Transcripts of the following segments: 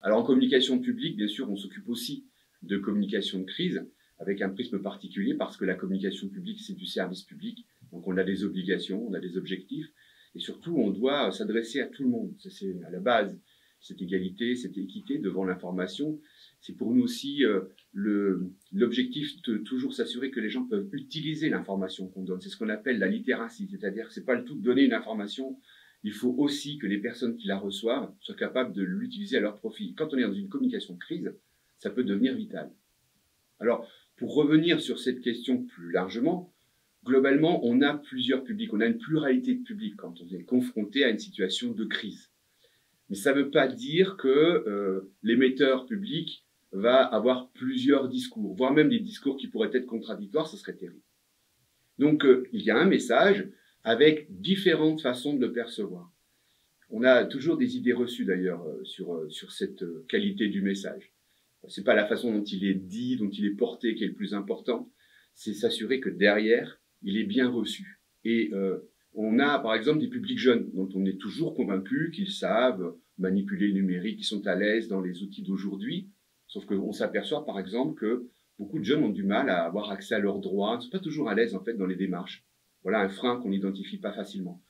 Alors en communication publique, bien sûr, on s'occupe aussi de communication de crise, avec un prisme particulier, parce que la communication publique, c'est du service public. Donc on a des obligations, on a des objectifs, et surtout, on doit s'adresser à tout le monde. C'est à la base, cette égalité, cette équité devant l'information. C'est pour nous aussi l'objectif de toujours s'assurer que les gens peuvent utiliser l'information qu'on donne. C'est ce qu'on appelle la littératie, c'est-à-dire que c'est pas le tout de donner une information, il faut aussi que les personnes qui la reçoivent soient capables de l'utiliser à leur profit. Quand on est dans une communication de crise, ça peut devenir vital. Alors, pour revenir sur cette question plus largement, globalement, on a plusieurs publics, on a une pluralité de publics quand on est confronté à une situation de crise. Mais ça ne veut pas dire que l'émetteur public va avoir plusieurs discours, voire même des discours qui pourraient être contradictoires, ce serait terrible. Donc, il y a un message avec différentes façons de le percevoir. On a toujours des idées reçues d'ailleurs sur cette qualité du message. C'est pas la façon dont il est dit, dont il est porté qui est le plus important, c'est s'assurer que derrière, il est bien reçu. Et on a par exemple des publics jeunes dont on est toujours convaincu qu'ils savent manipuler le numérique, qu'ils sont à l'aise dans les outils d'aujourd'hui. Sauf qu'on s'aperçoit par exemple que beaucoup de jeunes ont du mal à avoir accès à leurs droits, ne sont pas toujours à l'aise en fait dans les démarches. Voilà un frein qu'on n'identifie pas facilement.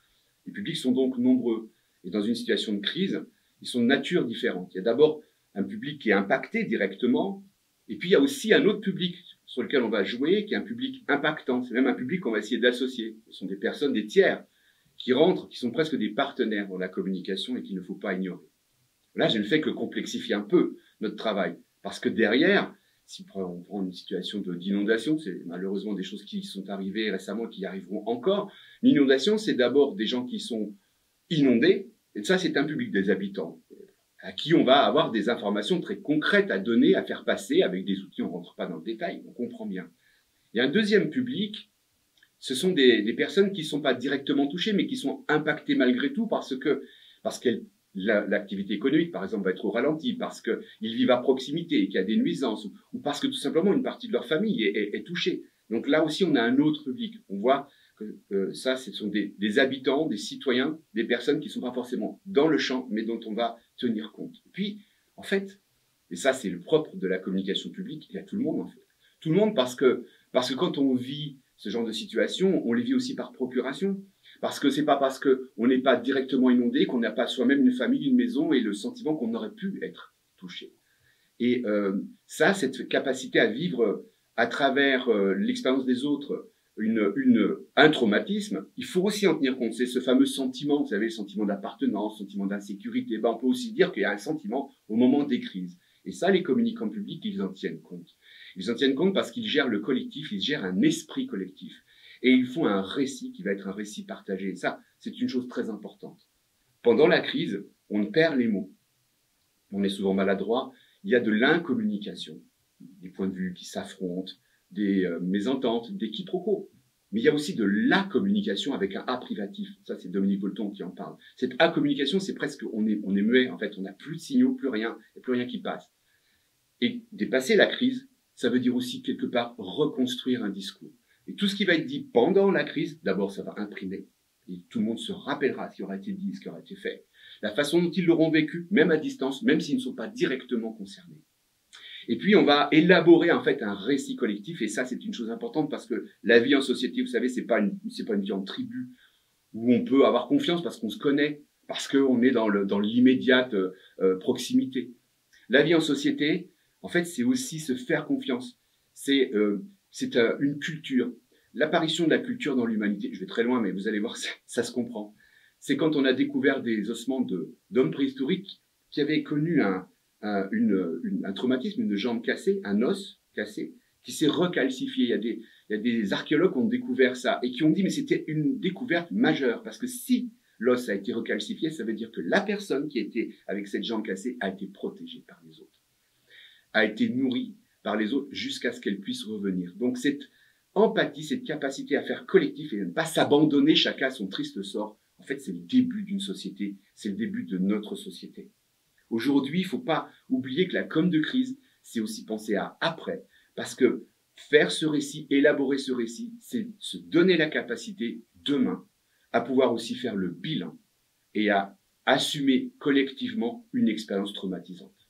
Les publics sont donc nombreux. Et dans une situation de crise, ils sont de nature différente. Il y a d'abord un public qui est impacté directement, et puis il y a aussi un autre public sur lequel on va jouer, qui est un public impactant. C'est même un public qu'on va essayer d'associer. Ce sont des personnes, des tiers, qui rentrent, qui sont presque des partenaires dans la communication et qu'il ne faut pas ignorer. Là, je ne fais que complexifier un peu notre travail, parce que derrière, si on prend une situation d'inondation, c'est malheureusement des choses qui sont arrivées récemment, qui y arriveront encore. L'inondation, c'est d'abord des gens qui sont inondés, et ça, c'est un public des habitants, à qui on va avoir des informations très concrètes à donner, à faire passer avec des outils, on ne rentre pas dans le détail, on comprend bien. Il y a un deuxième public, ce sont des personnes qui ne sont pas directement touchées, mais qui sont impactées malgré tout parce que l'activité économique, par exemple, va être au ralenti, parce qu'ils vivent à proximité et qu'il y a des nuisances, ou parce que tout simplement une partie de leur famille est touchée. Donc là aussi, on a un autre public. On voit que ça, ce sont des habitants, des citoyens, des personnes qui ne sont pas forcément dans le champ, mais dont on va tenir compte. Et puis, en fait, et ça, c'est le propre de la communication publique, il y a tout le monde, en fait. Tout le monde parce que quand on vit ce genre de situation, on les vit aussi par procuration. Parce que c'est pas parce qu'on n'est pas directement inondé qu'on n'a pas soi-même une famille, une maison et le sentiment qu'on aurait pu être touché. Et ça, cette capacité à vivre à travers l'expérience des autres, un traumatisme, il faut aussi en tenir compte. C'est ce fameux sentiment, vous savez, le sentiment d'appartenance, le sentiment d'insécurité. Ben, on peut aussi dire qu'il y a un sentiment au moment des crises. Et ça, les communicants publics, ils en tiennent compte. Ils en tiennent compte parce qu'ils gèrent le collectif, ils gèrent un esprit collectif. Et ils font un récit qui va être un récit partagé. Et ça, c'est une chose très importante. Pendant la crise, on perd les mots. On est souvent maladroit. Il y a de l'incommunication, des points de vue qui s'affrontent, des mésententes, des quiproquos. Mais il y a aussi de la communication avec un A privatif. Ça, c'est Dominique Bolton qui en parle. Cette A communication, c'est presque, on est muet, en fait. On n'a plus de signaux, plus rien, il n'y a plus rien qui passe. Et dépasser la crise, ça veut dire aussi quelque part reconstruire un discours. Et tout ce qui va être dit pendant la crise, d'abord, ça va imprimer. Et tout le monde se rappellera ce qui aura été dit, ce qui aura été fait. La façon dont ils l'auront vécu, même à distance, même s'ils ne sont pas directement concernés. Et puis, on va élaborer, en fait, un récit collectif. Et ça, c'est une chose importante parce que la vie en société, vous savez, c'est pas une vie en tribu où on peut avoir confiance parce qu'on se connaît, parce qu'on est dans l'immédiate proximité. La vie en société, en fait, c'est aussi se faire confiance. C'est une culture. L'apparition de la culture dans l'humanité, je vais très loin, mais vous allez voir, ça se comprend. C'est quand on a découvert des ossements d'hommes préhistoriques qui avaient connu un traumatisme, une jambe cassée, un os cassé, qui s'est recalcifié. Il y a des archéologues qui ont découvert ça et qui ont dit mais c'était une découverte majeure parce que si l'os a été recalcifié, ça veut dire que la personne qui était avec cette jambe cassée a été protégée par les autres, a été nourrie par les autres jusqu'à ce qu'elle puisse revenir. Donc cette empathie, cette capacité à faire collectif et à ne pas s'abandonner chacun à son triste sort, en fait c'est le début d'une société, c'est le début de notre société. Aujourd'hui, il ne faut pas oublier que la com de crise, c'est aussi penser à après. Parce que faire ce récit, élaborer ce récit, c'est se donner la capacité, demain, à pouvoir aussi faire le bilan et à assumer collectivement une expérience traumatisante.